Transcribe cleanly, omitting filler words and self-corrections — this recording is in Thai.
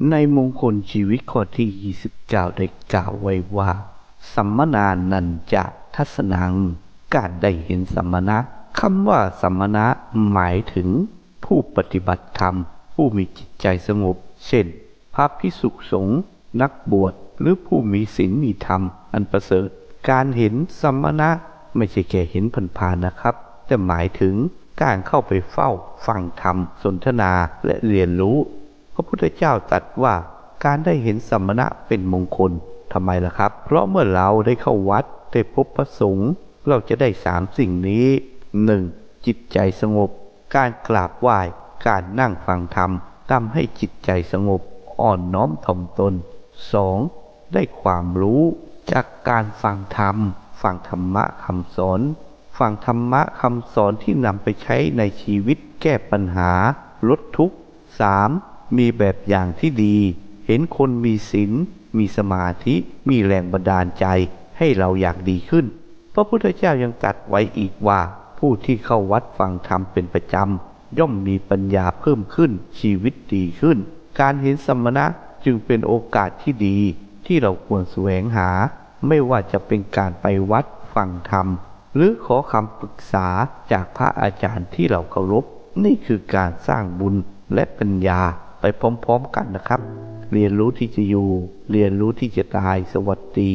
ในมงคลชีวิตข้อที่29ได้กล่าวไว้ว่าสัมมนานันจะทัศนังการได้เห็นสัมมณะคำว่าสัมมณะหมายถึงผู้ปฏิบัติธรรมผู้มีจิตใจสงบเช่นพระภิกษุสงฆ์นักบวชหรือผู้มีศีลมีธรรมอันประเสริฐการเห็นสัมมณะไม่ใช่แค่เห็นผ่านๆนะครับแต่หมายถึงการเข้าไปเฝ้าฟังธรรมสนทนาและเรียนรู้พระพุทธเจ้าตรัสว่าการได้เห็นสัมมณะเป็นมงคลทำไมล่ะครับเพราะเมื่อเราได้เข้าวัดได้พบพระสงฆ์เราจะได้3 สิ่งนี้ 1. จิตใจสงบการกราบไหว้การนั่งฟังธรรมทำให้จิตใจสงบอ่อนน้อมถ่อมตน 2. ได้ความรู้จากการฟังธรรมฟังธรรมะคำสอนฟังธรรมะคำสอนที่นำไปใช้ในชีวิตแก้ปัญหาลดทุกข์ 3. มีแบบอย่างที่ดีเห็นคนมีศีลมีสมาธิมีแรงบันดาลใจให้เราอยากดีขึ้นพระพุทธเจ้ายังตรัสไว้อีกว่าผู้ที่เข้าวัดฟังธรรมเป็นประจำย่อมมีปัญญาเพิ่มขึ้นชีวิตดีขึ้นการเห็นสัมมณะจึงเป็นโอกาสที่ดีที่เราควรแสวงหาไม่ว่าจะเป็นการไปวัดฟังธรรมหรือขอคำปรึกษาจากพระอาจารย์ที่เราเคารพนี่คือการสร้างบุญและปัญญาไปพร้อมๆกันนะครับเรียนรู้ที่จะอยู่เรียนรู้ที่จะตายสวัสดี